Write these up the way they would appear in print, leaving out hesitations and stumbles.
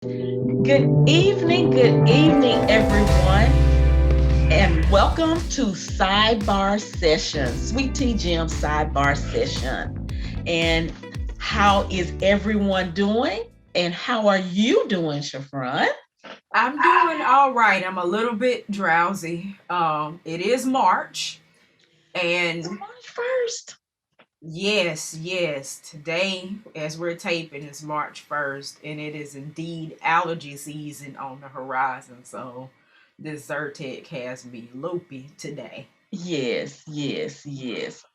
good evening, everyone, and welcome to Sidebar Session, Sweet Tea Gem Sidebar Session. And how is everyone doing? And how are you doing, Shafron? I'm doing all right. I'm a little bit drowsy. It is March, It's and March 1st. yes, today, as we're taping, is March 1st, and it is indeed allergy season on the horizon. So, this Zyrtec has me loopy today. Yes.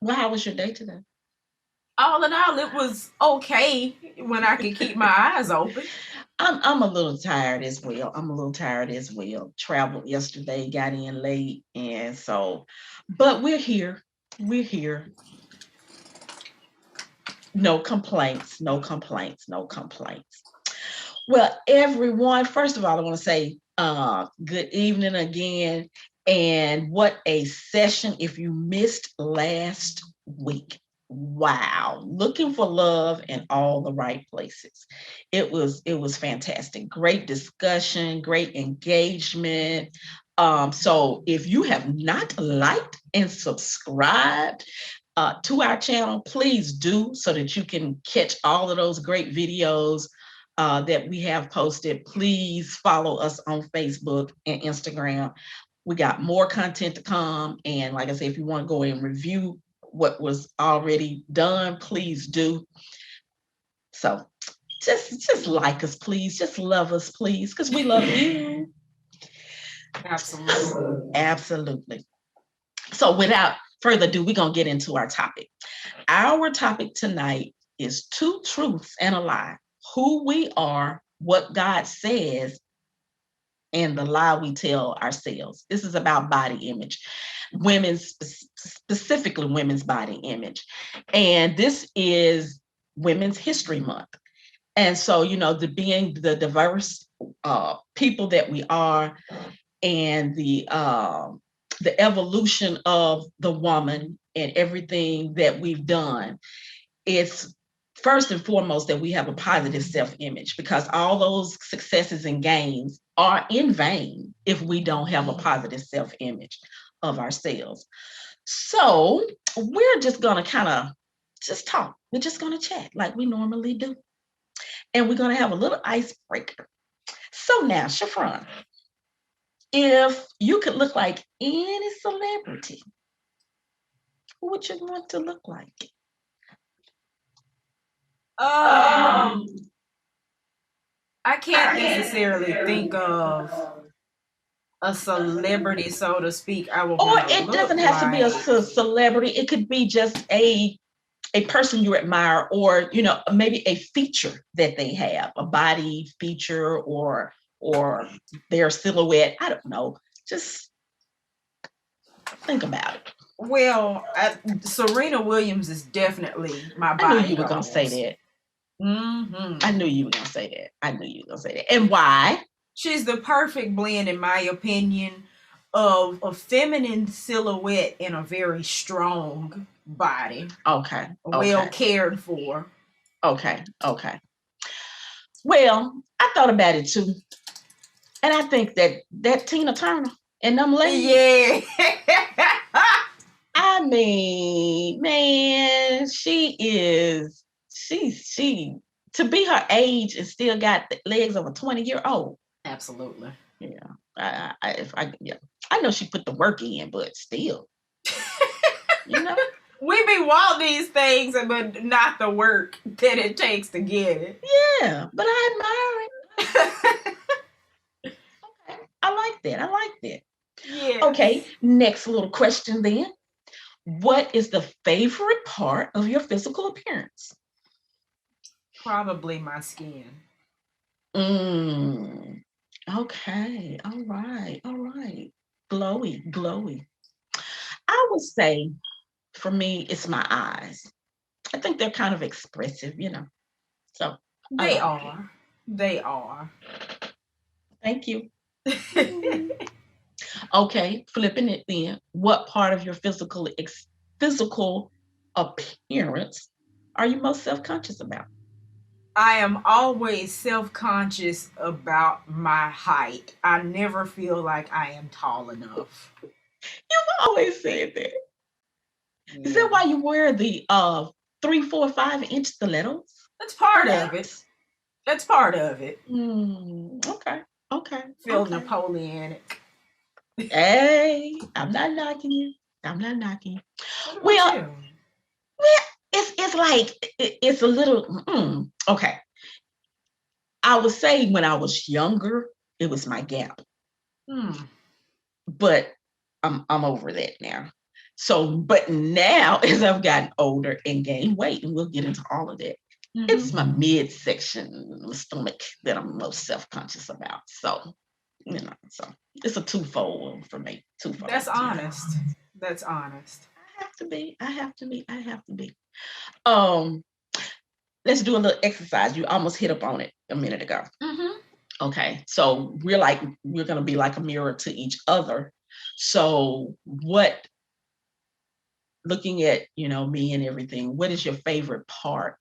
Well, how was your day today? All in all, it was okay when I could keep my eyes open. I'm a little tired as well. I'm a little tired as well. Traveled yesterday, got in late, and so, but we're here. We're here. No complaints, no complaints, no complaints. Well, everyone, first of all, I want to say good evening again. And what a session if you missed last week. Wow, looking for love in all the right places. It was fantastic. Great discussion, great engagement. So if you have not liked and subscribed, to our channel, please do so that you can catch all of those great videos that we have posted. Please follow us on Facebook and Instagram. We got more content to come. And like I said, if you want to go and review what was already done, please do. So just like us, please. Just love us, please, because we love you. Absolutely. Absolutely. So without further ado, we're going to get into our topic. Our topic tonight is two truths and a lie: who we are, what God says, and the lie we tell ourselves. This is about body image, specifically women's body image. And this is Women's History Month. And so, being the diverse people that we are, and the evolution of the woman and everything that we've done, it's first and foremost that we have a positive self-image, because all those successes and gains are in vain if we don't have a positive self-image of ourselves. So we're just going to kind of just talk. We're just going to chat like we normally do. And we're going to have a little icebreaker. So now, Shafron, if you could look like any celebrity, who would you want to look like? Um, I can't necessarily think of a celebrity, so to speak, I would Or want to it look doesn't have to be a like. celebrity. It could be just a person you admire, or maybe a feature that they have, a body feature, or their silhouette. I don't know. Just think about it. Well, Serena Williams is definitely my I knew body you were gonna say goals. that. I Hmm knew you were gonna say that. I knew you were gonna say that. And why? She's the perfect blend, in my opinion, of a feminine silhouette and a very strong body, Okay, well okay, cared for. okay. Well, I thought about it too, and I think that Tina Turner and them legs. Yeah. I mean, man, she to be her age and still got the legs of a 20-year-old. Absolutely. Yeah. Yeah. I know she put the work in, but still, you know. We be want these things, but not the work that it takes to get it. Yeah, but I admire it. Okay. I like that. I like that. Okay, Yes. next little question then. What is the favorite part of your physical appearance? Probably my skin. Mm, okay. All right. Glowy. I would say for me, it's my eyes. I think they're kind of expressive. So I They like it. are. They are. Thank you. Okay, flipping it then. What part of your physical appearance are you most self-conscious about? I am always self-conscious about my height. I never feel like I am tall enough. You've always said that. Is Yeah. that why you wear the 3, 4, 5 inch stilettos? That's part of it. Perhaps. That's part of it. Okay. Okay. Feel Okay. Napoleonic. Hey, I'm not knocking you. I'm not knocking you. What about Well, you? it's like it's a little okay. I would say when I was younger, it was my gap, Hmm. but I'm over that now. So, but now as I've gotten older and gained weight, and we'll get into all of that, it's my midsection, my stomach that I'm most self-conscious about. So, so it's a twofold one for me. Twofold. That's honest. That's honest. I have to be. I have to be. I have to be. Um, let's do a little exercise. You almost hit up on it a minute ago. Mm-hmm. Okay, so we're gonna be like a mirror to each other. So looking at me and everything, what is your favorite part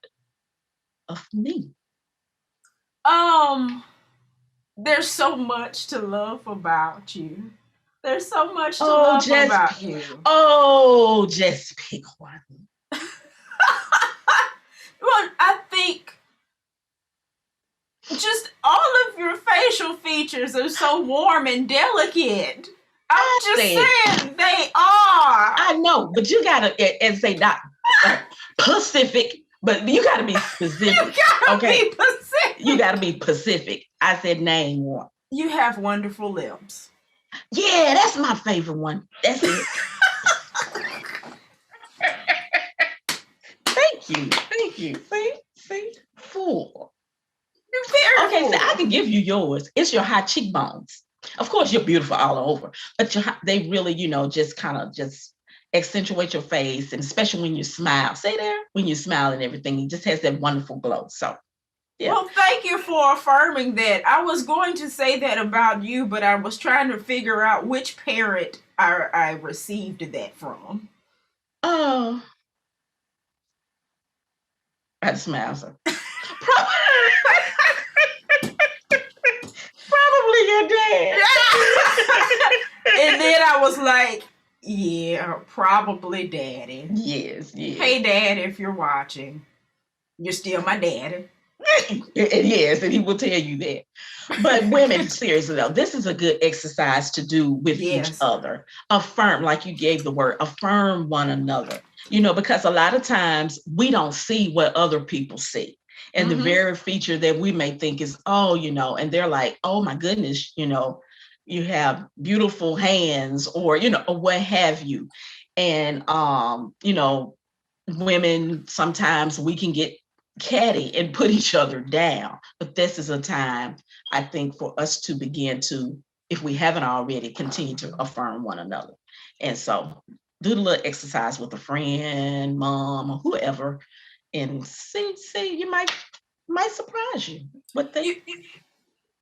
of me? There's so much to love about you. There's so much to Oh, love just about you. just pick one. Well, I think just all of your facial features are so warm and delicate. I'm just saying they are. I know, but you gotta and say not Pacific, but you gotta be specific. You gotta okay? be Pacific. You gotta be Pacific. I said name one. You have wonderful lips. Yeah, that's my favorite one. That's it. Thank you. Thank you. See? Full. You're very Okay, full. so I can give you yours. It's your high cheekbones. Of course, you're beautiful all over, but they really, just kind of just accentuate your face, and especially when you smile. Say there, when you smile and everything, it just has that wonderful glow. So, yeah. Well, thank you for affirming that. I was going to say that about you, but I was trying to figure out which parent I received that from. Oh, I smile. So. Probably your dad. And then I was like, yeah, probably daddy. Yes. Hey, dad, if you're watching, you're still my daddy. Yes, and he will tell you that. But women, seriously though, this is a good exercise to do with each other. Affirm, like you gave the word, affirm one another. Because a lot of times we don't see what other people see. And the very feature that we may think is, and they're like, oh my goodness, you have beautiful hands, or or what have you. And women, sometimes we can get catty and put each other down. But this is a time, I think, for us to begin to, if we haven't already, continue to affirm one another. And so do the little exercise with a friend, mom, or whoever, and see, you might surprise you. What they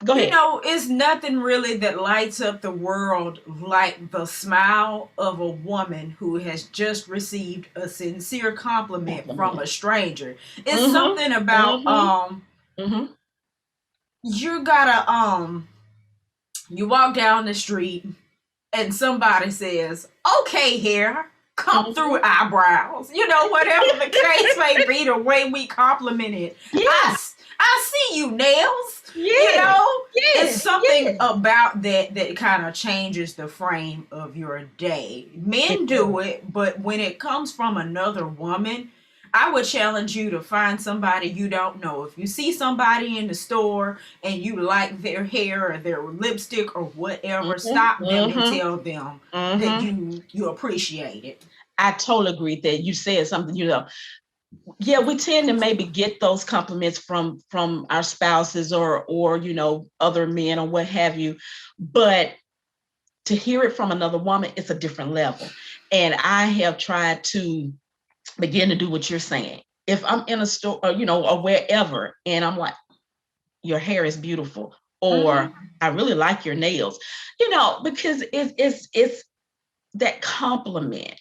Go ahead. It's nothing really that lights up the world like the smile of a woman who has just received a sincere compliment from a stranger. It's something about you gotta you walk down the street and somebody says, okay, hair, come through eyebrows. Whatever the case may be, the way we compliment it. Yes. I see you, nails. Yes. It's something about that kind of changes the frame of your day. Men do it, but when it comes from another woman, I would challenge you to find somebody you don't know. If you see somebody in the store and you like their hair or their lipstick or whatever, stop them and tell them that you appreciate it. I totally agree that you said something, yeah, we tend to maybe get those compliments from our spouses or other men or what have you, but to hear it from another woman, it's a different level. And I have tried to begin to do what you're saying. If I'm in a store or or wherever, and I'm like, your hair is beautiful, or I really like your nails, because it's that compliment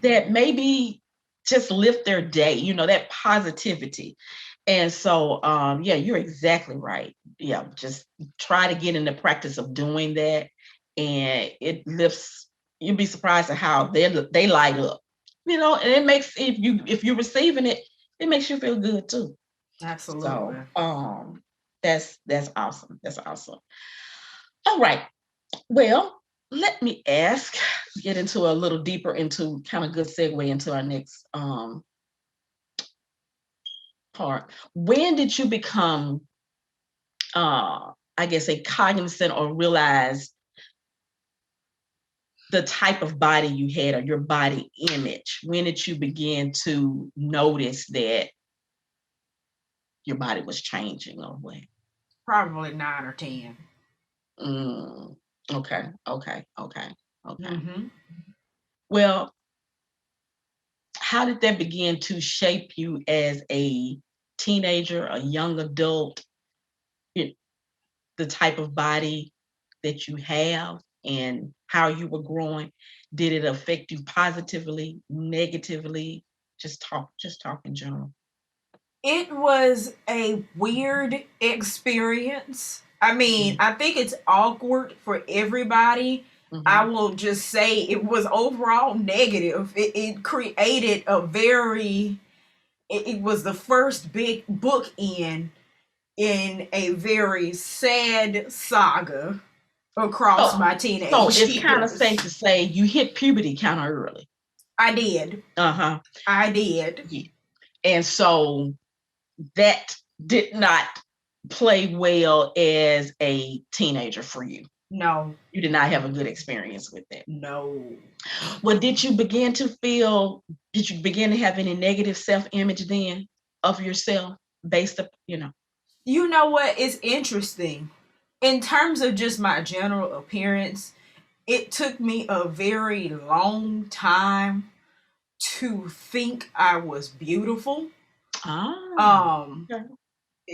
that maybe just lift their day, that positivity. And so, yeah, you're exactly right. Yeah, just try to get in the practice of doing that, and it lifts. You'd be surprised at how they light up, and it makes if you're receiving it, it makes you feel good too. Absolutely. So, that's awesome. That's awesome. All right. Well, let me get into a little deeper into kind of good segue into our next part. When did you become I guess a cognizant or realize the type of body you had or your body image? When did you begin to notice that your body was changing or what? Probably 9 or 10. Okay, okay, okay, okay. Mm-hmm. Well, how did that begin to shape you as a teenager, a young adult, the type of body that you have and how you were growing? Did it affect you positively, negatively? Just talk in general. It was a weird experience. I mean, I think it's awkward for everybody. I Mm-hmm. will just say it was overall negative. It created it was the first big book in a very sad saga across So, my so teenage it's kind of safe years. to say you hit puberty kind of early. I did. Uh-huh. I did. Yeah. And so that did not play well as a teenager for you. No. You did not have a good experience with that. No. Well, did you begin to have any negative self-image then of yourself based up? You know what? It's interesting. In terms of just my general appearance, it took me a very long time to think I was beautiful. Ah, Um, okay.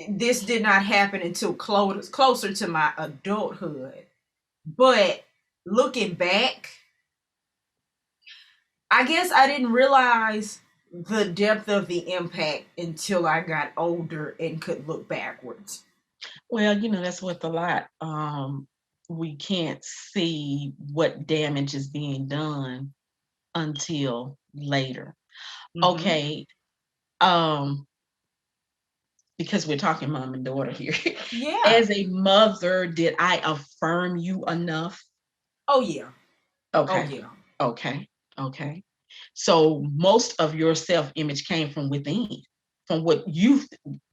this did not happen until closer to my adulthood. But looking back, I guess I didn't realize the depth of the impact until I got older and could look backwards. Well, that's with a lot. We can't see what damage is being done until later. Mm-hmm. Okay. Because we're talking mom and daughter here. Yeah. As a mother, did I affirm you enough? Oh yeah. Oh Okay. yeah. Okay. Okay. So most of your self-image came from within, from what you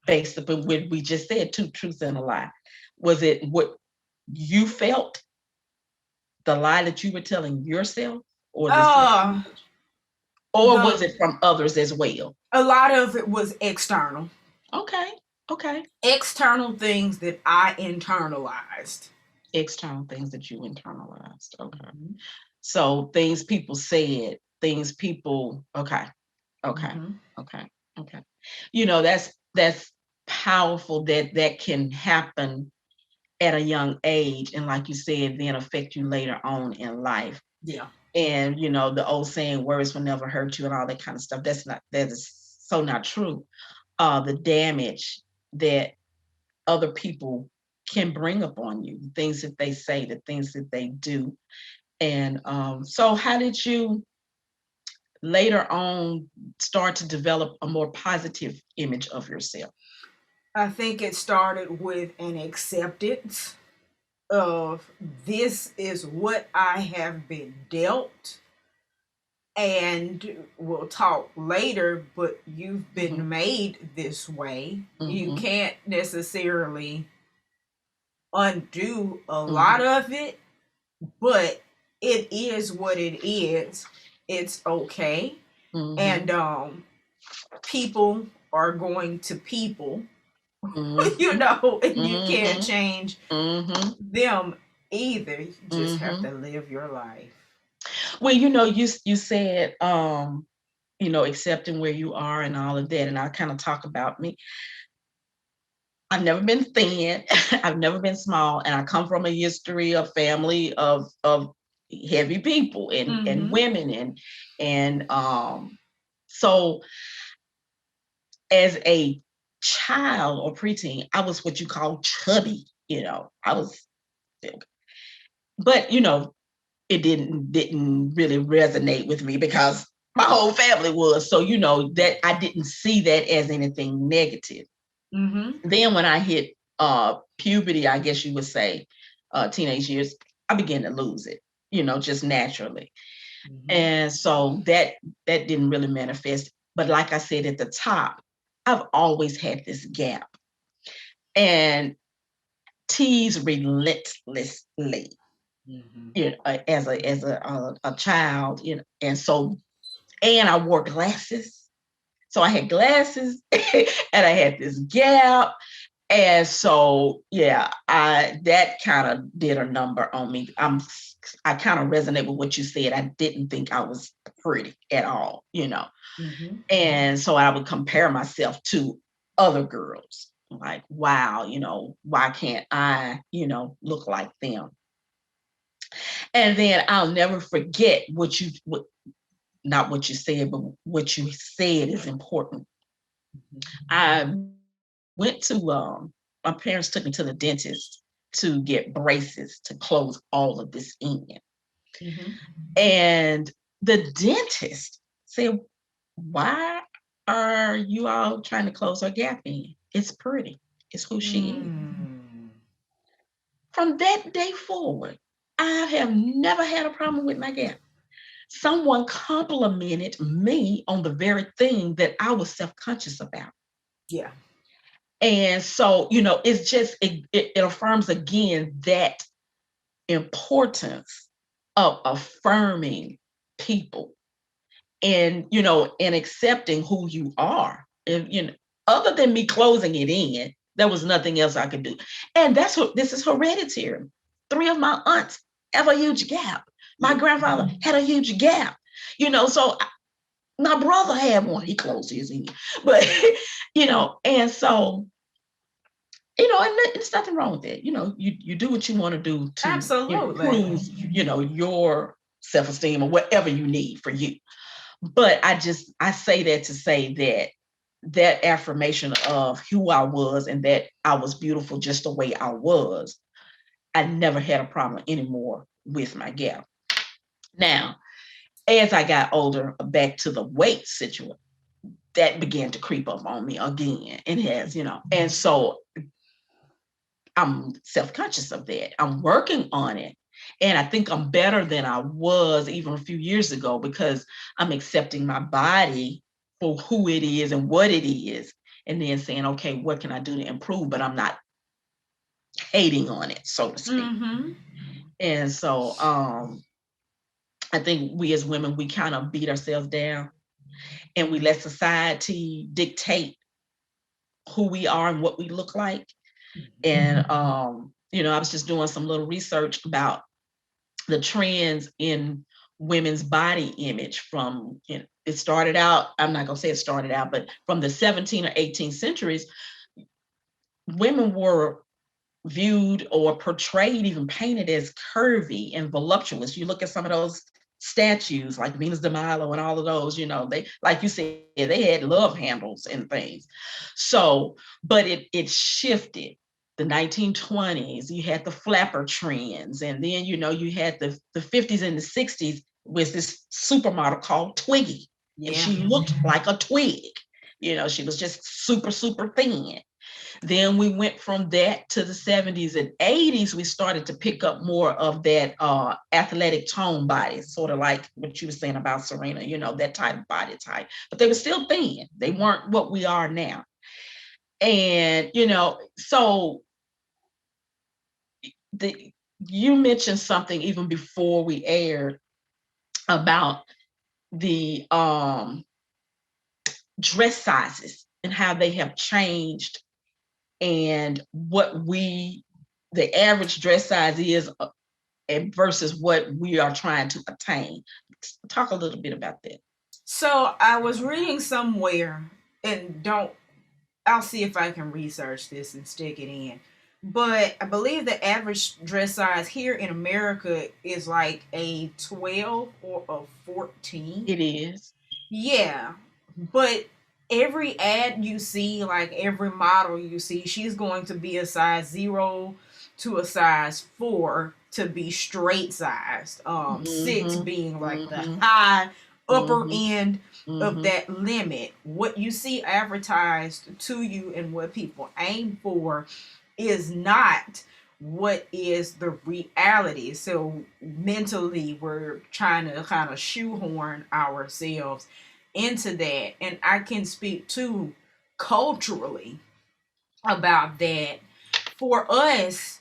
based upon what we just said, two truths and a lie. Was it what you felt, the lie that you were telling yourself, or the Uh self-image? Or was the it from others as well? a lot of it was external. Okay. Okay. External things that I internalized. External things that you internalized. Okay. So things people said, things people, okay, okay, Mm-hmm. okay, okay. That's powerful that can happen at a young age, and like you said, then affect you later on in life. Yeah. And the old saying, words will never hurt you and all that kind of stuff. That is so not true. The damage that other people can bring upon you, the things that they say, the things that they do. And so how did you later on start to develop a more positive image of yourself? I think it started with an acceptance of this is what I have been dealt, and we'll talk later, but you've Mm-hmm. been made this way. You Mm-hmm. can't necessarily undo a lot Mm-hmm. of it, but it is what it is. It's okay. Mm-hmm. And people are going to people, Mm-hmm. and you can't Mm-hmm. change Mm-hmm. them either. You just have Mm-hmm. to live your life. Well, you said accepting where you are and all of that, and I kind of talk about me. I've never been thin. I've never been small, and I come from a history of family of heavy people and Mm-hmm. women and so as a child or preteen, I was what you call chubby, I was, but it didn't really resonate with me because my whole family was. So, that I didn't see that as anything negative. Mm-hmm. Then when I hit puberty, I guess you would say, teenage years, I began to lose it, just naturally. Mm-hmm. And so that didn't really manifest. But like I said at the top, I've always had this gap and tease relentlessly, Mm-hmm. as a child, and so, and I wore glasses. So I had glasses and I had this gap. And so, yeah, that kind of did a number on me. I kind of resonate with what you said. I didn't think I was pretty at all, Mm-hmm. And so I would compare myself to other girls. Like, wow, why can't I, look like them? And then I'll never forget not what you said, but what you said is important. I went to my parents took me to the dentist to get braces to close all of this in. Mm-hmm. And the dentist said, "Why are you all trying to close her gap in? It's pretty. It's who she is." Mm. From that day forward, I have never had a problem with my gap. Someone complimented me on the very thing that I was self-conscious about. Yeah. And so, it's just, it affirms again that importance of affirming people and accepting who you are. And, other than me closing it in, there was nothing else I could do. And this is hereditary. 3 of my aunts have a huge gap. My grandfather had a huge gap, so my brother had one. He closed his in. But, and so, and there's nothing wrong with that. You do what you want to do to Absolutely. improve, your self-esteem or whatever you need for you. But I say that to say that affirmation of who I was and that I was beautiful just the way I was, I never had a problem anymore with my gap. Now, as I got older, back to the weight situation, that began to creep up on me again. It has, and so I'm self-conscious of that. I'm working on it. And I think I'm better than I was even a few years ago because I'm accepting my body for who it is and what it is. And then saying, okay, what can I do to improve? But I'm not hating on it, so to speak. Mm-hmm. And so I think we as women, we kind of beat ourselves down and we let society dictate who we are and what we look like. And I was just doing some little research about the trends in women's body image from, it started out, I'm not going to say it started out, but from the 17th or 18th centuries, women were viewed or portrayed, even painted as curvy and voluptuous. You look at some of those statues like Venus de Milo and all of those, they, like you said, they had love handles and things. So, but it shifted. The 1920s, you had the flapper trends, and then you had the 50s and the 60s with this supermodel called Twiggy, and Yeah. she looked like a twig. She was just super, super thin. Then we went from that to the 70s and 80s. We started to pick up more of that athletic tone body, sort of like what you were saying about Serena, that type of body type. But they were still thin. They weren't what we are now. And, so you mentioned something even before we aired about the dress sizes and how they have changed and what the average dress size is versus what we are trying to attain. Talk a little bit about that. So I was reading somewhere, and I'll see if I can research this and stick it in. But I believe the average dress size here in America is like a 12 or a 14. It is. Yeah. But every ad you see, like every model you see, she's going to be a size 0 to a size 4 to be straight sized. 6 Mm-hmm. being like the Mm-hmm. high upper Mm-hmm. end of Mm-hmm. that limit. What you see advertised to you and what people aim for is not what is the reality. So mentally, we're trying to kind of shoehorn ourselves into that. And I can speak to culturally about that. For us,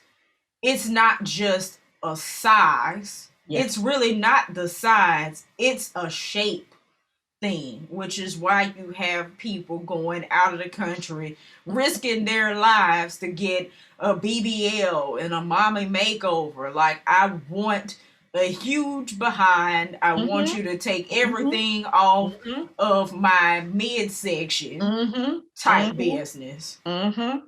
it's not just a size, it's Yes. really not the size, it's a shape thing, which is why you have people going out of the country risking their lives to get a BBL and a mommy makeover. Like, I want a huge behind. I want Mm-hmm. you to take Mm-hmm. everything off Mm-hmm. of my midsection Mm-hmm. type Mm-hmm. business. Mm-hmm.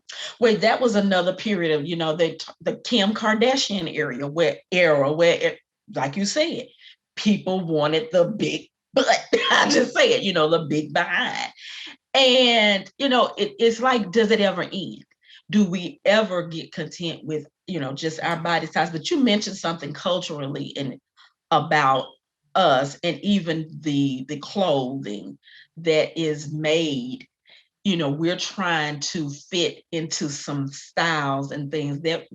Wait, that was another period of, the Kim Kardashian where like you said, people wanted the big butt. I just say it, the big behind. And it's like, does it ever end? Do we ever get content with, just our No. body size? But you mentioned something culturally and about us, and even the clothing that is made, we're trying to fit into some styles and things that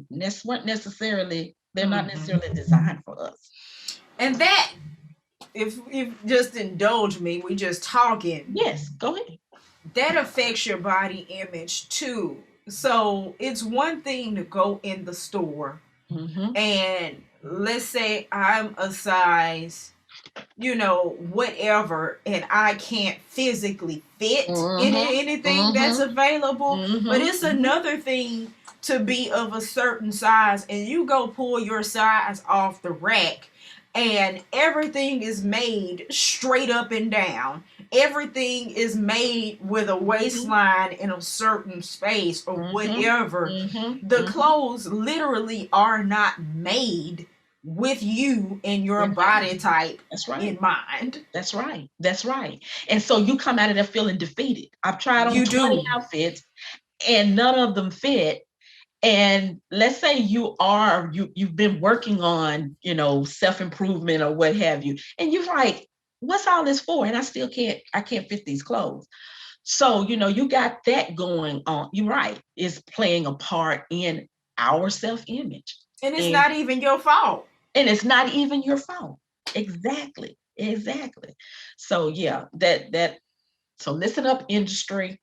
weren't necessarily, they're not Mm-hmm. necessarily designed for us. And that, if just indulge me, we just talking, Yes, go ahead. that affects your body image too. So it's one thing to go in the store Mm-hmm. and let's say I'm a size, whatever, and I can't physically fit in Mm-hmm. anything that's Mm-hmm. available. But it's Mm-hmm. another thing to be of a certain size and you go pull your size off the rack and everything is made straight up and down. Everything is made with a Mm-hmm. waistline in a certain space or Mm-hmm. whatever. Mm-hmm. The Mm-hmm. clothes literally are not made with you and your In body mind. type That's in right. mind. That's right. That's right. And so you come out of there feeling defeated. I've tried on You 20 do. outfits and none of them fit. And let's say you've been working on, self-improvement or what have you, and you're like, what's all this for? And I can't fit these clothes. So, you got that going on. You're right, is playing a part in our self-image. And it's And not even your fault. it's not even your fault. Exactly. Exactly. So yeah, so listen up, industry.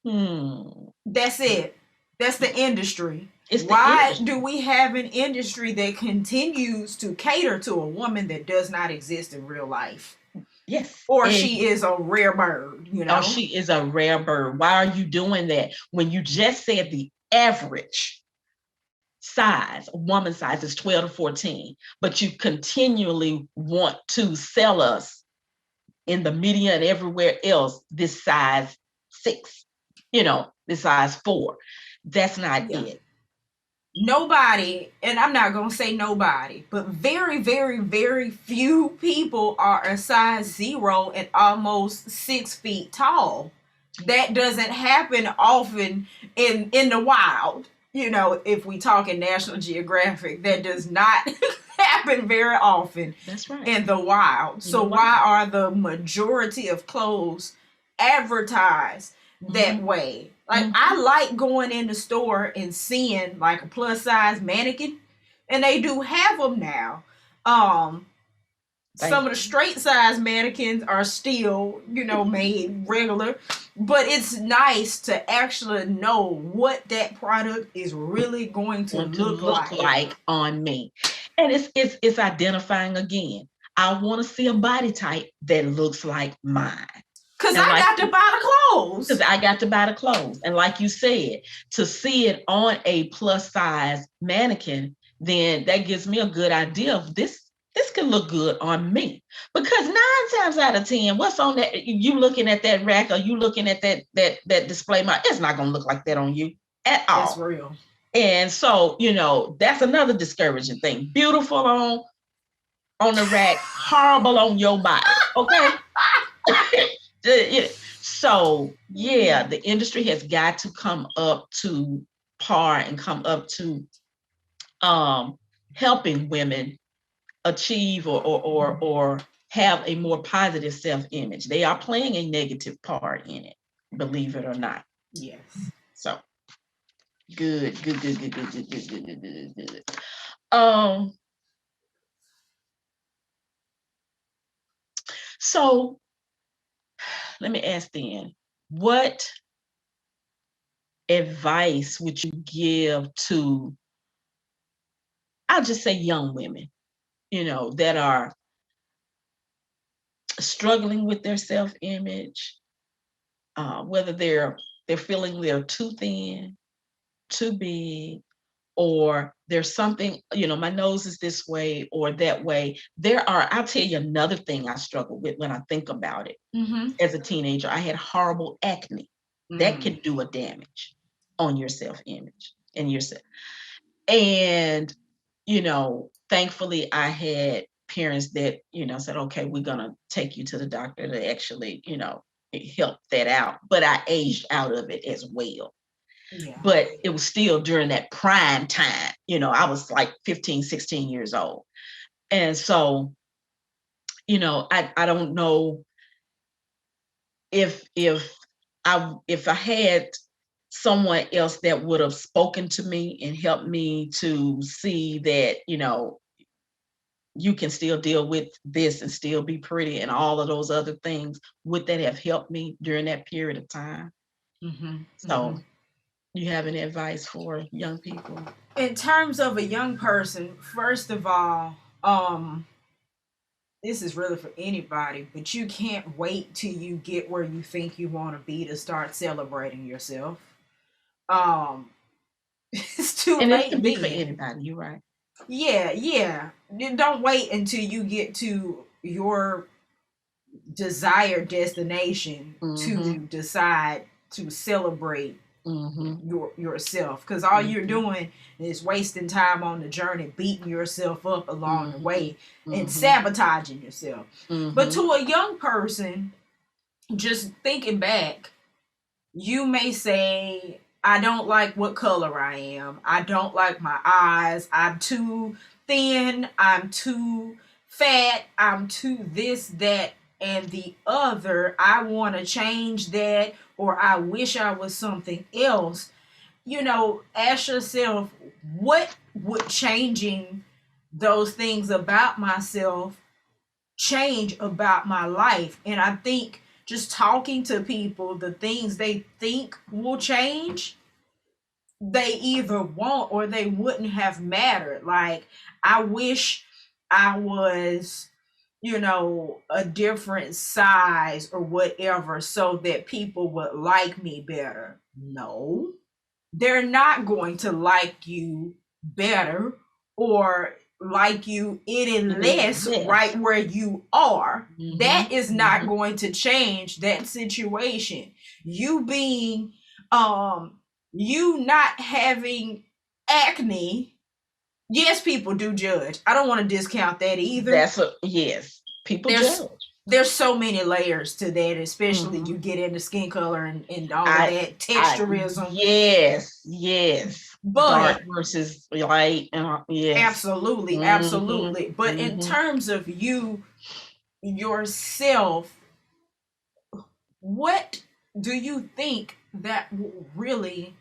Hmm. That's it. That's the industry. It's the Why do industry. we have an industry that continues to cater to a woman that does not exist in real life? Yes. Or she is a rare bird, Oh, she is a rare bird. Why are you doing that when you just said the average size, woman size is 12 to 14, but you continually want to sell us in the media and everywhere else this size 6, this size 4. That's not Yeah. it. Nobody, and I'm not going to say nobody, but very, very, very few people are a size 0 and almost 6 feet tall. That doesn't happen often in the wild. If we talk in National Geographic, that does not happen very often That's right. in the wild. You know So what? why are the majority of clothes advertised that way? Like, I like going in the store and seeing like a plus size mannequin, and they do have them now. Some Thank of the you. straight size mannequins are still, made regular, but it's nice to actually know what that product is really going to Want to look look like. like on me. And it's identifying again. I want to see a body type that looks like mine. Cause And I like got to buy the because clothes. I got to buy the clothes. And like you said, to see it on a plus size mannequin, then that gives me a good idea of this can look good on me. Because 9 times out of 10, what's on that? You looking at that rack or you looking at that display, it's not gonna look like that on you at That's all. real. And so, that's another discouraging thing. Beautiful on the rack, horrible on your body. Okay. Yeah. So yeah, the industry has got to come up to par and come up to helping women achieve or have a more positive self-image. They are playing a negative part in it, believe it or not. Yes. So good, good, good, good, good, good, good, good, good, good, good. Um, so let me ask then, what advice would you give to, I'll just say young women, that are struggling with their self-image, whether they're feeling they're too thin, too big, or there's something, my nose is this way or that way. I'll tell you another thing I struggle with when I think about it. As a teenager, I had horrible acne. That can do a damage on your self-image and yourself. And, thankfully I had parents that, said, okay, we're going to take you to the doctor to actually, help that out. But I aged out of it as well. Yeah. But it was still during that prime time. I was like 15, 16 years old. And so, I don't know if I had someone else that would have spoken to me and helped me to see that, you can still deal with this and still be pretty and all of those other things, would that have helped me during that period of time? So you have any advice for young people? In terms of a young person, first of all, this is really for anybody, but you can't wait till you get where you think you want to be to start celebrating yourself. It's too And it late can be for then. anybody, you're right. Yeah. Don't wait until you get to your desired destination to decide to celebrate yourself, because all you're doing is wasting time on the journey, beating yourself up along the way and sabotaging yourself. But to a young person, just thinking back, you may say, I don't like what color I am. I don't like my eyes. I'm too thin. I'm too fat. I'm too this, that, and the other. I want to change that, or I wish I was something else. Ask yourself, what would changing those things about myself change about my life? And I think just talking to people, the things they think will change, they either won't or they wouldn't have mattered. Like, I wish I was, a different size or whatever so that people would like me better. No, they're not going to like you better or like you any less right where you are. That is not going to change that situation. You being you not having acne, yes, people do judge. I don't want to discount that either. Yes, people judge. There's so many layers to that, especially you get into skin color and all of that texturism. Yes. But dark versus light, yes. Absolutely. But in terms of you yourself, what do you think that will really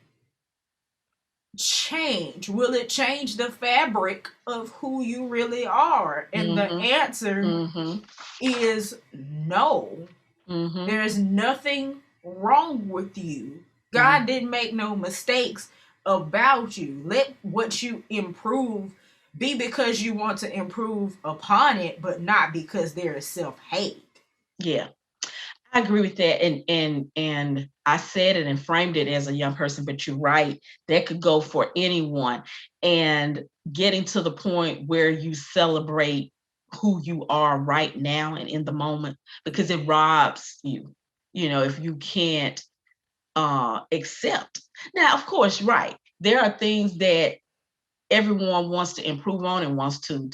change? Will it change the fabric of who you really are? And the answer is no. There's nothing wrong with you. God didn't make no mistakes about you. Let what you improve be because you want to improve upon it, but not because there is self-hate. Yeah. I agree with that. And I said it and framed it as a young person, but you're right. That could go for anyone. And getting to the point where you celebrate who you are right now and in the moment, because it robs you, if you can't accept. Now, of course, right. There are things that everyone wants to improve on and wants to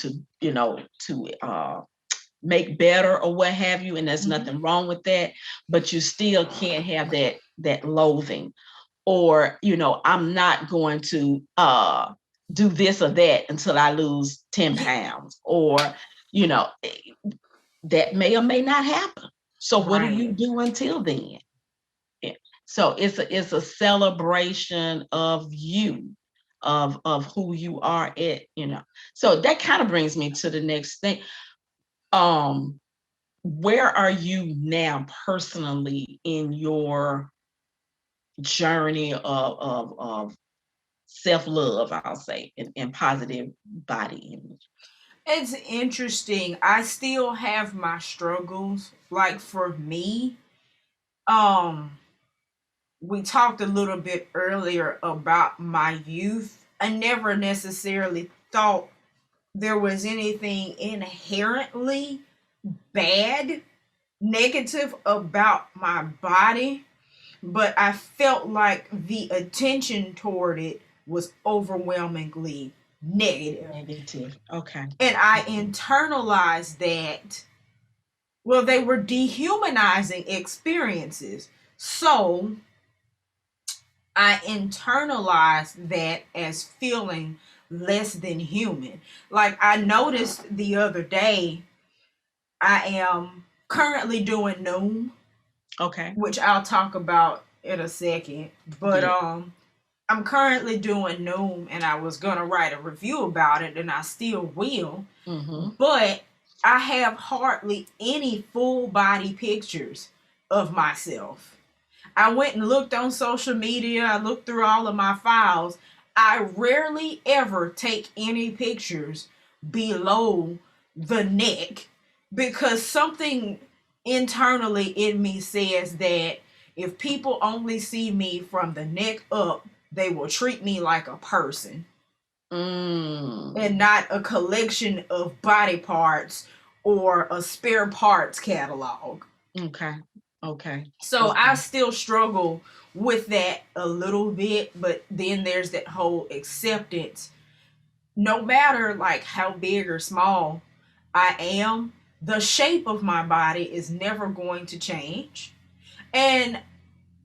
make better or what have you, and there's Mhm. nothing wrong with that, but you still can't have that loathing, or I'm not going to do this or that until I lose 10 Yeah. pounds, or you know that may or may not happen. So what do you Right. do until then? Yeah. So it's a celebration of you, of who you are So that kind of brings me to the next thing. Where are you now personally in your journey of self-love, I'll say, and positive body image? It's interesting. I still have my struggles. Like for me, um, we talked a little bit earlier about my youth. I never necessarily thought there was anything inherently bad, negative about my body, but I felt like the attention toward it was overwhelmingly negative. Negative. Okay. And I internalized that, well, they were dehumanizing experiences. So I internalized that as feeling less than human. Like I noticed the other day, I am currently doing Noom, Okay. which I'll talk about in a second. But Yeah. I'm currently doing Noom, and I was gonna write a review about it, and I still will. Mm-hmm. But I have hardly any full body pictures of myself. I went and looked on social media, I looked through all of my files. I rarely ever take any pictures below the neck because something internally in me says that if people only see me from the neck up, they will treat me like a person and Mm. not a collection of body parts or a spare parts catalog. Okay. Okay. So I Okay. still struggle with that a little bit, but then there's that whole acceptance. No matter like how big or small I am, the shape of my body is never going to change. And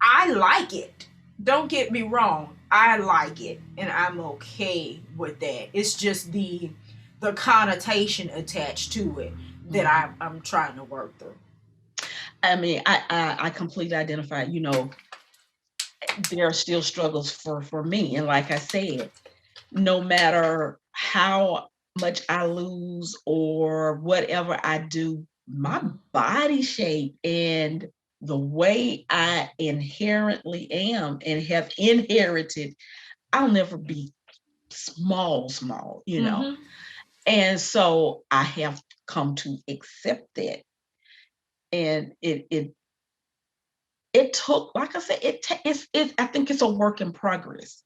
I like it. Don't get me wrong. I like it and I'm okay with that. It's just the connotation attached to it that Mhm. I'm trying to work through. I mean, I completely identify. There are still struggles for me, and like I said, no matter how much I lose or whatever I do, my body shape and the way I inherently am and have inherited, I'll never be small. Mm-hmm. And so I have come to accept that. And it took, like I said, I think it's a work in progress.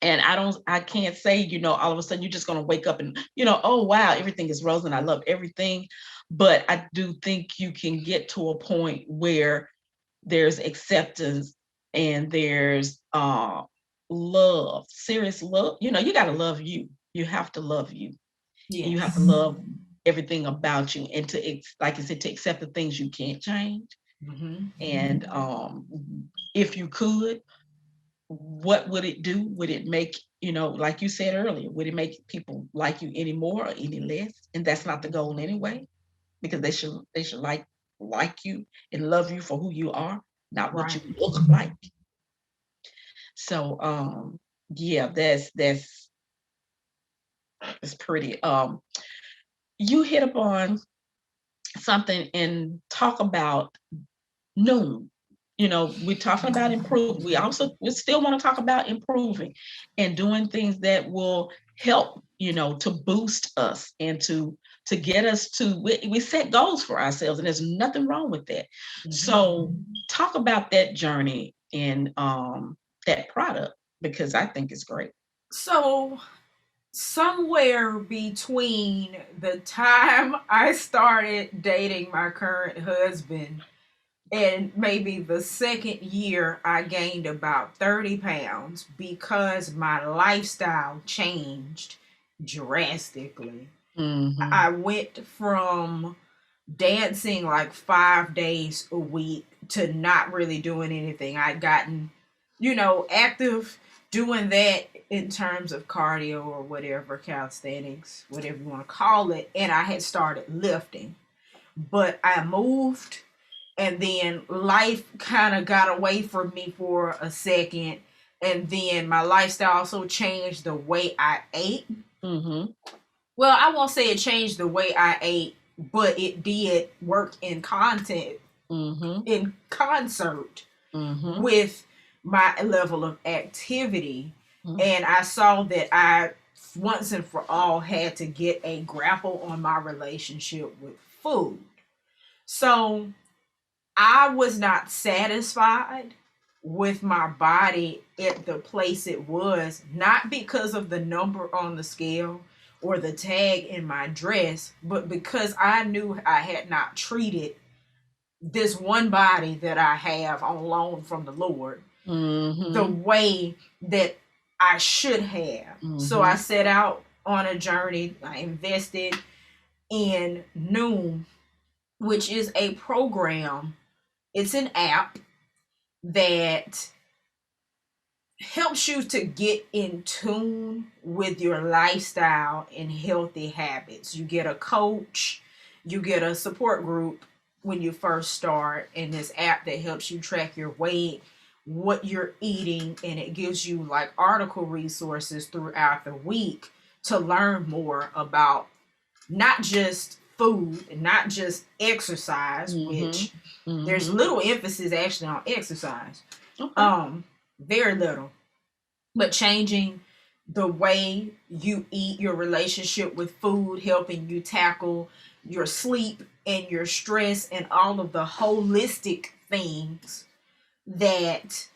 And I can't say, all of a sudden you're just going to wake up and, oh, wow, everything is rose and I love everything. But I do think you can get to a point where there's acceptance and there's love, serious love. You got to love you. You have to love you. And you have to Yes. love everything about you. And like I said, to accept the things you can't change. Mm-hmm. And if you could, what would it do? Would it make, like you said earlier, would it make people like you any more or any less? And that's not the goal anyway, because they should like you and love you for who you are, not what you Right. look like. So yeah, that's pretty. You hit upon something and talk about noon. We're talking about improve. We still want to talk about improving and doing things that will help, to boost us and to get us to we set goals for ourselves, and there's nothing wrong with that. Mm-hmm. So talk about that journey and that product, because I think it's great. So, somewhere between the time I started dating my current husband and maybe the second year, I gained about 30 pounds because my lifestyle changed drastically. Mm-hmm. I went from dancing like 5 days a week to not really doing anything. I'd gotten, active doing that in terms of cardio or whatever, calisthenics, whatever you want to call it. And I had started lifting, but I moved and then life kind of got away from me for a second. And then my lifestyle also changed the way I ate. Mm-hmm. Well, I won't say it changed the way I ate, but it did work Mm-hmm. in concert Mm-hmm. with my level of activity. Mm-hmm. And I saw that I once and for all had to get a grapple on my relationship with food. So I was not satisfied with my body at the place it was, not because of the number on the scale or the tag in my dress, but because I knew I had not treated this one body that I have on loan from the Lord the Mm-hmm. way that I should have. So I Mm-hmm. set out on a journey. I invested in Noom, which is a program. It's an app that helps you to get in tune with your lifestyle and healthy habits. You get a coach, you get a support group when you first start, in this app that helps you track your weight, what you're eating, and it gives you like article resources throughout the week to learn more about not just food and not just exercise, Mm-hmm. which there's Mm-hmm. little emphasis actually on exercise. Okay. Um, Very little, but changing the way you eat, your relationship with food, helping you tackle your sleep and your stress and all of the holistic things that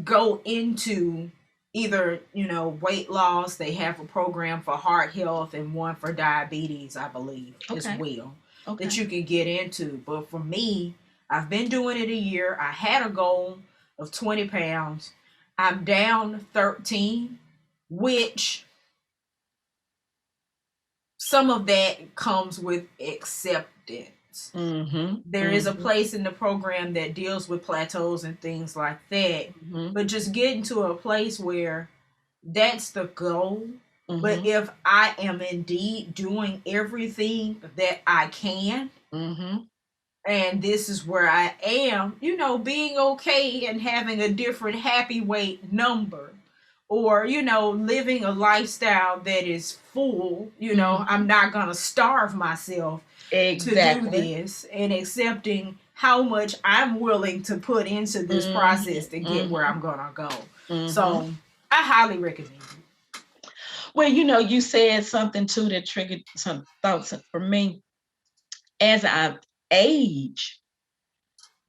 go into either weight loss. They have a program for heart health and one for diabetes, I believe, as Okay. well, that Okay. you can get into. But for me, I've been doing it a year. I had a goal of 20 pounds. I'm down 13, which some of that comes with acceptance. Mm-hmm. There is a Mm-hmm. place in the program that deals with plateaus and things like that. Mm-hmm. But just getting to a place where that's the goal. But Mm-hmm. if I am indeed doing everything that I can, Mm-hmm. and this is where I am, being okay and having a different happy weight number, or, living a lifestyle that is full, I'm Mm-hmm. not going to starve myself to do Exactly. this, and accepting how much I'm willing to put into this Mm-hmm. process to get where Mm-hmm. I'm going to go. Mm-hmm. So I highly recommend it. Well, you said something too that triggered some thoughts for me. As I age,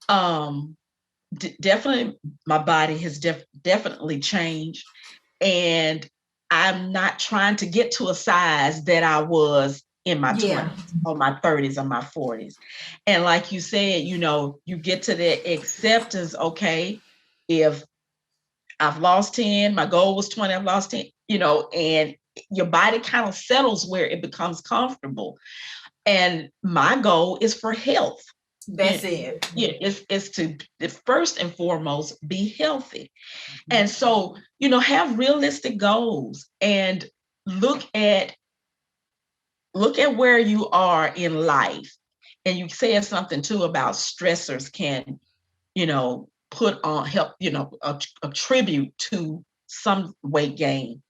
um, definitely my body has definitely changed, and I'm not trying to get to a size that I was in my Yeah. 20s or my 30s or my 40s. And like you said, you get to that acceptance. Okay, if I've lost 10, my goal was 20, I've lost 10, and your body kind of settles where it becomes comfortable. And my goal is for health. That's it. Yeah, it's to first and foremost be healthy. Mm-hmm. And so, have realistic goals and look at where you are in life. And you said something too about stressors can, put on help, attribute to some weight gain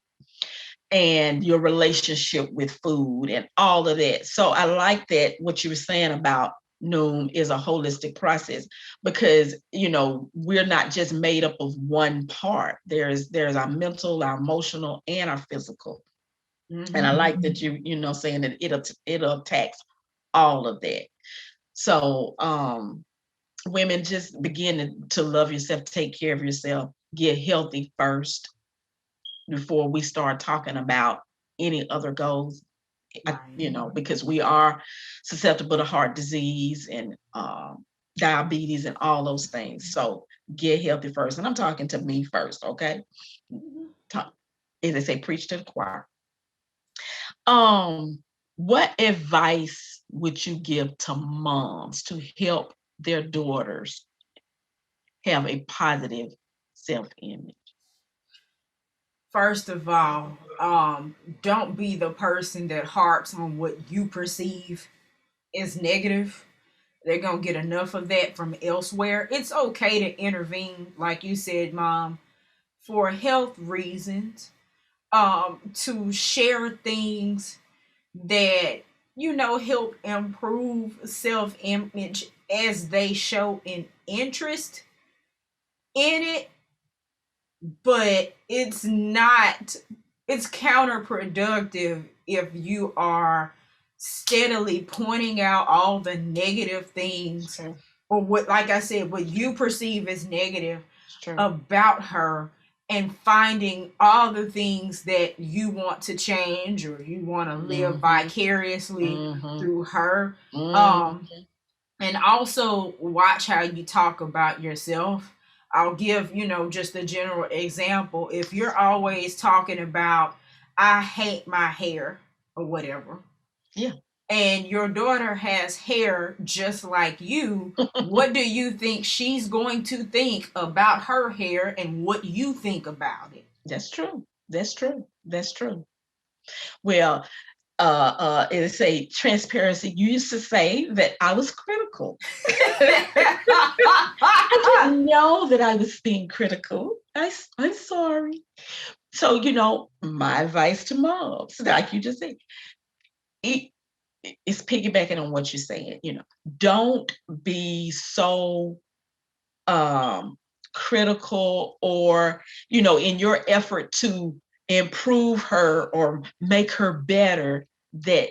and your relationship with food and all of that. So I like that what you were saying about Noom is a holistic process, because we're not just made up of one part. There's our mental, our emotional, and our physical. And I Mm-hmm. like that saying that it'll attacks all of that. So women, just begin to love yourself, take care of yourself, get healthy first before we start talking about any other goals. Right. Because we are susceptible to heart disease and diabetes and all those things. So get healthy first. And I'm talking to me first, okay? Talk, as they say, preach to the choir. What advice would you give to moms to help their daughters have a positive self-image? First of all, don't be the person that harps on what you perceive is negative. They're gonna get enough of that from elsewhere. It's okay to intervene, like you said, mom, for health reasons, to share things that help improve self-image as they show an interest in it, but it's counterproductive if you are steadily pointing out all the negative It's things, true. or what, like I said, what you perceive as negative It's true. about her, and finding all the things that you want to change or you want to live Mm-hmm. vicariously Mm-hmm. through her. Mm-hmm. um and also watch how you talk about yourself. I'll give, just a general example. If you're always talking about, I hate my hair or whatever, Yeah. and your daughter has hair just like you, what do you think she's going to think about her hair and what you think about it? That's true. That's true. That's true. Well, it's a transparency. You used to say that I was critical. I didn't know that I was being critical. I'm sorry. So, my advice to moms, like you just said, it, it's piggybacking on what you're saying. Don't be so um, critical, or, in your effort to improve her or make her better, that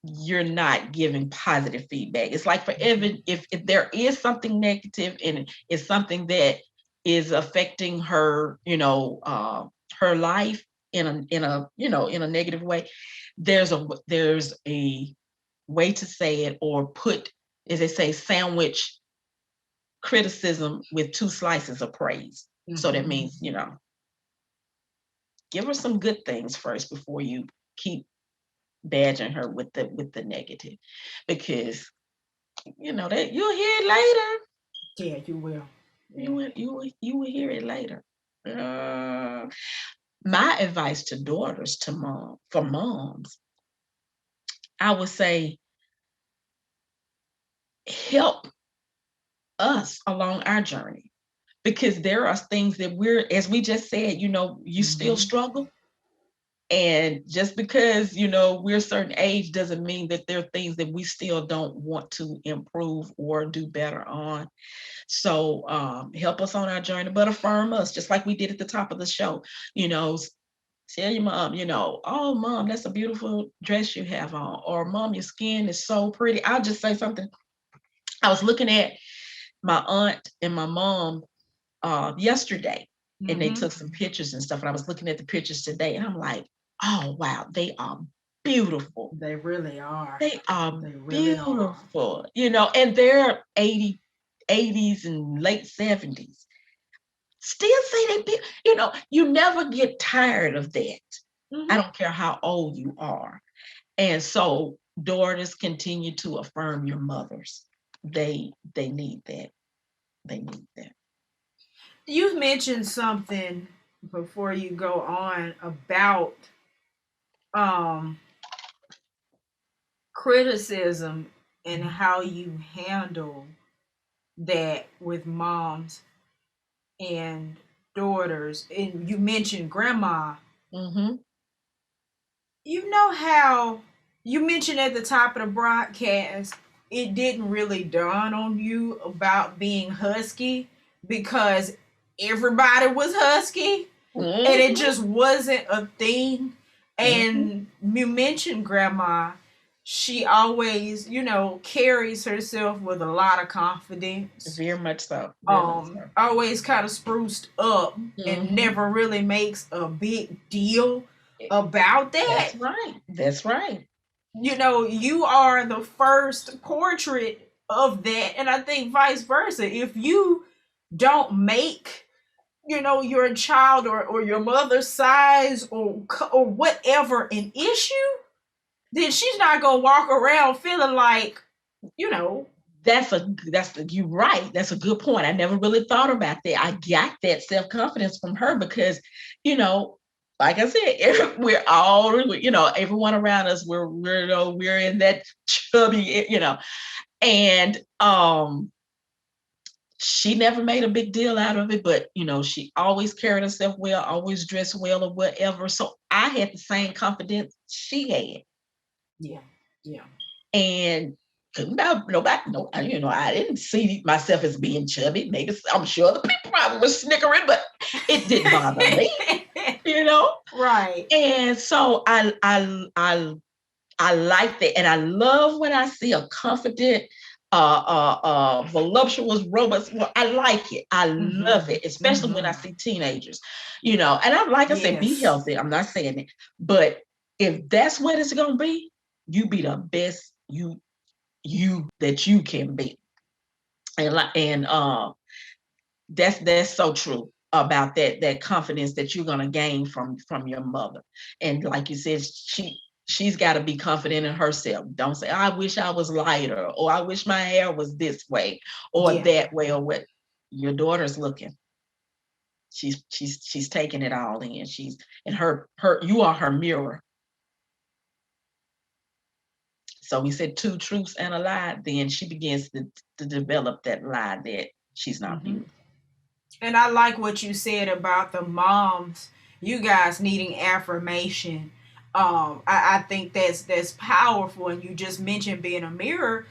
you're not giving positive feedback. It's like, for even if there is something negative and it's something that is affecting her, her life in a negative way, there's a way to say it, or put, as they say, sandwich criticism with two slices of praise. So that means, give her some good things first before you keep badgering her with the negative, because that you'll hear it later. Yeah, you will. Yeah. You will hear it later. Uh, my advice to daughters, for moms, I would say, help us along our journey, because there are things that as we just said, you still struggle. And just because, we're a certain age doesn't mean that there are things that we still don't want to improve or do better on. So help us on our journey, but affirm us, just like we did at the top of the show. Tell your mom, oh, mom, that's a beautiful dress you have on. Or, mom, your skin is so pretty. I'll just say something. I was looking at my aunt and my mom yesterday, and they took some pictures and stuff. And I was looking at the pictures today, and I'm like, oh, wow, they are beautiful. They really are. They are They really are. beautiful, and they're 80s and late 70s. Still say you never get tired of that. I don't care how old you are. And so, daughters, continue to affirm your mothers. They need that. They need that. You mentioned something before you go on about um criticism and how you handle that with moms and daughters, and you mentioned grandma. Mm-hmm. You know how you mentioned at the top of the broadcast, it didn't really dawn on you about being husky because everybody was husky and it Mm-hmm. just wasn't a thing. Mm-hmm. And you mentioned grandma. She always, carries herself with a lot of confidence. Very much so. Very much so. Always kind of spruced up and Mm-hmm. never really makes a big deal about that. That's right. That's right. You are the first portrait of that. And I think vice versa. If you don't make, your child or your mother's size or whatever an issue, then she's not gonna walk around feeling like, you know. You're right. That's a good point. I never really thought about that. I got that self-confidence from her because, you know, like I said, we're all, everyone around us, we're in that chubby, and she never made a big deal out of it, but she always carried herself well, always dressed well or whatever. So I had the same confidence she had. Yeah. Yeah. And nobody, no, I didn't see myself as being chubby. Maybe I'm sure the people probably were snickering, but it didn't bother me, you know. Right. And so I like that, and I love when I see a confident, voluptuous, robust. Well, I like it. I love Mm-hmm. it, especially when I see teenagers. And like I said, be Yes. healthy. I'm not saying it, but if that's what it's gonna be, you be the best you that you can be, and that's so true about that confidence that you're gonna gain from your mother. And like you said, she's got to be confident in herself. Don't say, I wish I was lighter, or I wish my hair was this way or Yeah. that way, or what. Your daughter's looking. She's taking it all in. She's and her you are her mirror. So we said two truths and a lie, then she begins to develop that lie that she's not Mm-hmm. beautiful. And I like what you said about the moms, you guys needing affirmation. I think that's powerful. And you just mentioned being a mirror.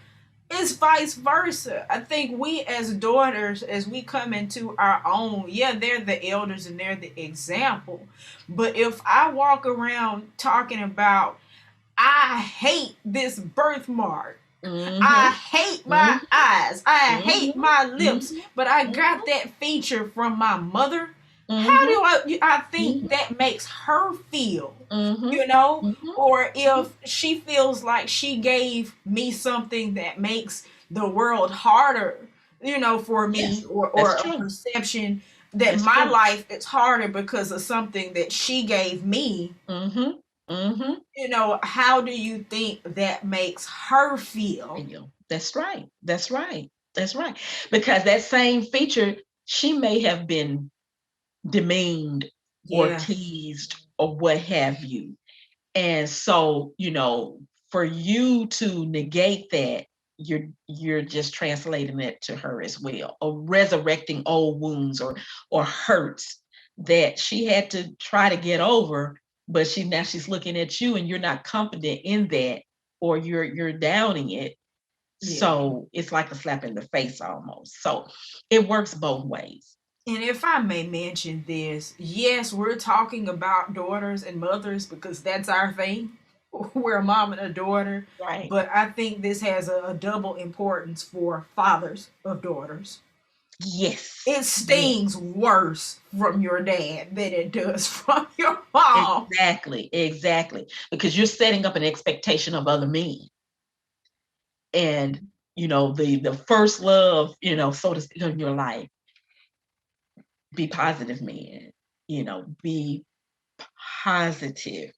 It's vice versa. I think we as daughters, as we come into our own, yeah, they're the elders and they're the example. But if I walk around talking about, I hate this birthmark, Mm-hmm. I hate my Mm-hmm. eyes, I hate Mm-hmm. my lips, Mm-hmm. but I got Mm-hmm. that feature from my mother, how Mm-hmm. do I think Mm-hmm. that makes her feel? Mm-hmm. You know, or Mm-hmm. if she feels like she gave me something that makes the world harder, for me, Yes, or that's a true. perception that That's my true. life is harder because of something that she gave me, Mm-hmm. Mm-hmm. how do you think that makes her feel? That's right. That's right. That's right. Because that same feature, she may have been demeaned or Yeah. teased or what have you. And so, for you to negate that, you're just translating it to her as well, or resurrecting old wounds or hurts that she had to try to get over, but she's looking at you and you're not confident in that, or you're downing it. Yeah. So it's like a slap in the face almost. So it works both ways. And if I may mention this, yes, we're talking about daughters and mothers because that's our thing. We're a mom and a daughter. Right. But I think this has a double importance for fathers of daughters. Yes. It Yes. stings worse from your dad than it does from your mom. Exactly. Exactly. Because you're setting up an expectation of other men. And the first love, so to speak, in your life, be positive men, be positive,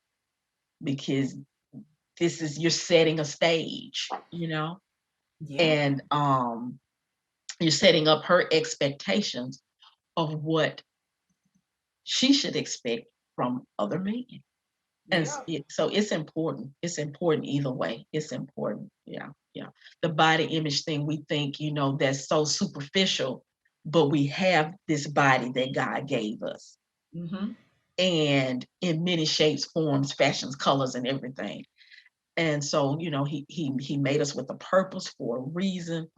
because you're setting a stage, Yeah. and you're setting up her expectations of what she should expect from other men. And Yeah. so it's important. It's important either way. It's important. Yeah. Yeah. The body image thing, we think, that's so superficial, but we have this body that God gave us. Mm-hmm. And in many shapes, forms, fashions, colors, and everything. And so, he made us with a purpose for a reason.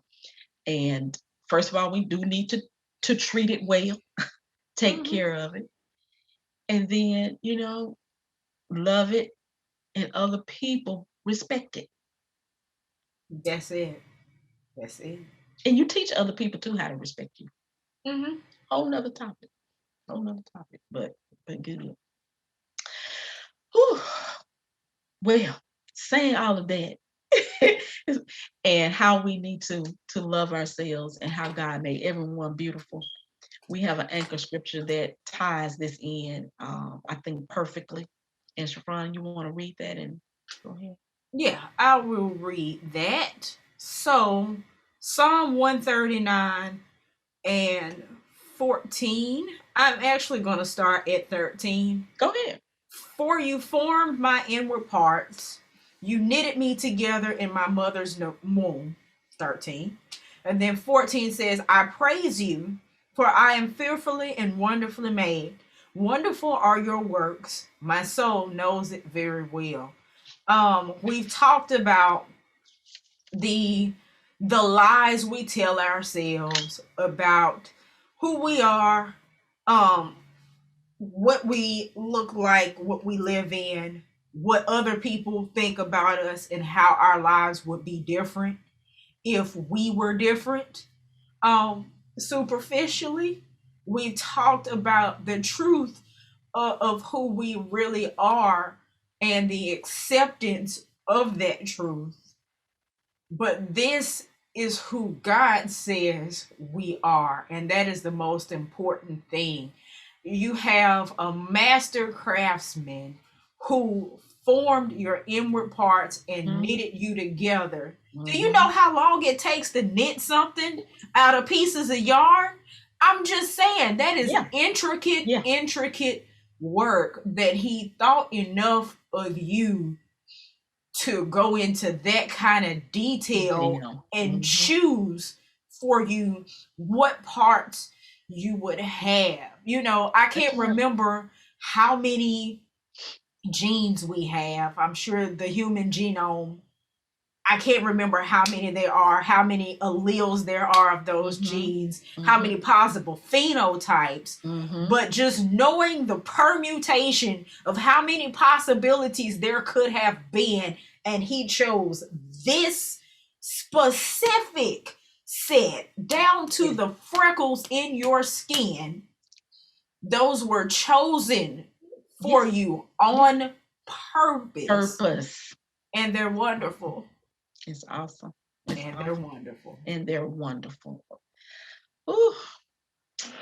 And first of all, we do need to treat it well, take Mm-hmm. care of it, and then, love it, and other people respect it. That's it. That's it. And you teach other people too how to respect you. Mm-hmm. Whole nother topic. Whole nother topic. But good. Whew. Well, saying all of that and how we need to love ourselves and how God made everyone beautiful. We have an anchor scripture that ties this in, I think, perfectly. And Shafran, you want to read that and go ahead? Yeah, I will read that. So, Psalm 139 and 14. I'm actually going to start at 13. Go ahead. For you formed my inward parts. You knitted me together in my mother's womb. 13. And then 14 says, I praise you, for I am fearfully and wonderfully made. Wonderful are your works. My soul knows it very well. We've talked about the the lies we tell ourselves about who we are, um, what we look like, what we live in, what other people think about us, and how our lives would be different if we were different. Superficially, we've talked about the truth of who we really are and the acceptance of that truth. But this is who God says we are, and that is the most important thing. You have a master craftsman who formed your inward parts and Mhm. knitted you together. Do you know Mhm. how long it takes to knit something out of pieces of yarn? I'm just saying that is Yeah. intricate, Yeah. intricate work that he thought enough of you to go into that kind of detail Damn. and Mhm. choose for you what parts you would have. I I can't can. remember how many genes we have. I'm sure the human genome, I can't remember how many there are, how many alleles there are of those Mhm. genes, how many Mhm. possible phenotypes. Mhm. But just knowing the permutation of how many possibilities there could have been, and he chose this specific set down to Yeah. the freckles in your skin, those were chosen for Yes. you Yes. on purpose, Purpose. and they're wonderful. It's awesome. It's And they're awesome. wonderful. And they're wonderful. Ooh,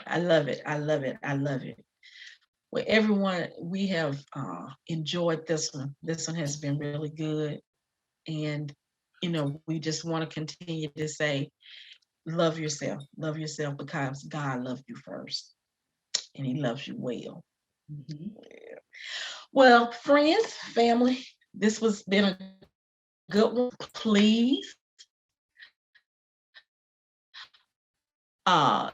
I love it. I love it. I love it. Well, everyone, we have enjoyed this one. This one has been really good. And, we just want to continue to say, love yourself. Love yourself because God loved you first and he loves you well. Mhm. Well, friends, family, this was been a good one. Please uh,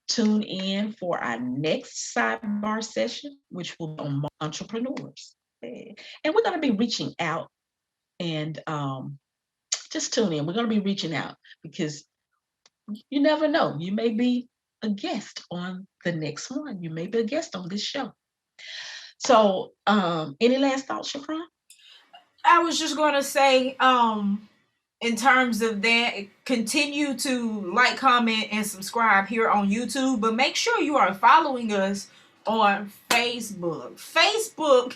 tune in for our next sidebar session, which will be on entrepreneurs. And we're going to be reaching out and just tune in. We're going to be reaching out because you never know. You may be a guest on the next one. You may be a guest on this show. So, any last thoughts, Shafran? I was just going to say, in terms of that, continue to like, comment, and subscribe here on YouTube, but make sure you are following us on Facebook. Facebook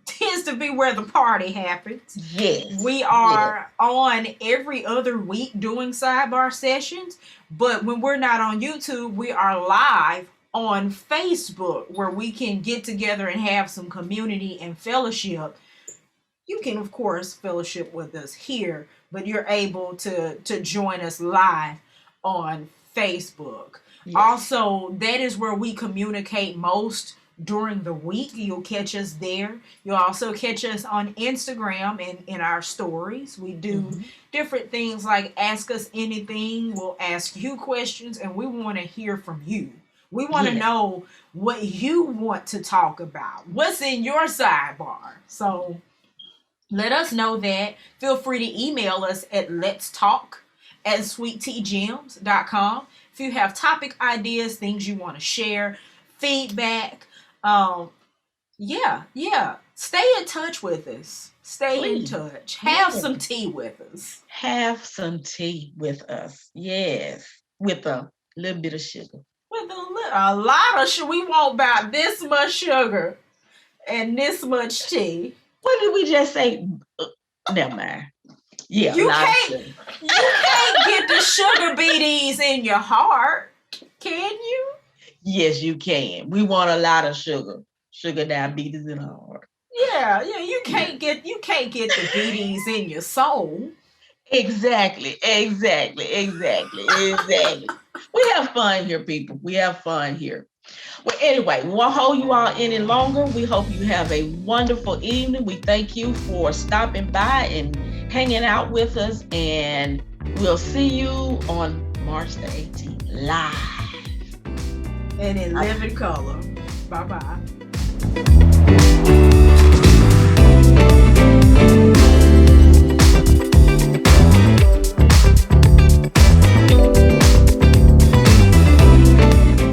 tends to be where the party happens. Yes, We yes, are on every other week doing sidebar sessions, but when we're not on YouTube, we are live on Facebook where we can get together and have some community and fellowship. You can of course fellowship with us here, but you're able to join us live on Facebook. yes, Also, that is where we communicate most during the week. You'll catch us there. You'll also catch us on Instagram and in our stories. We do hmm, different things like ask us anything. We'll ask you questions and we want to hear from you. We want to yes, know what you want to talk about. What's in your sidebar? So let us know that. Feel free to email us at let's talk at sweetteagems.com. If you have topic ideas, things you want to share, feedback, um, yeah. Stay in touch with us. Stay in please, touch. Have yes. some tea with us. Have some tea with us. Yes, with a little bit of sugar. With a lot of sugar. We want about this much sugar and this much tea. What did we just say? Never mind. Yeah, a You lot of can't sugar. you can't get the sugar beaties in your heart, can you? Yes, you can. We want a lot of sugar. Sugar diabetes in our heart. Yeah, you can't get the BDs in your soul. Exactly. We have fun here, people. We have fun here. Well, anyway, we won't hold you all any longer. We hope you have a wonderful evening. We thank you for stopping by and hanging out with us. And we'll see you on March the 18th live. And in living color. Bye bye.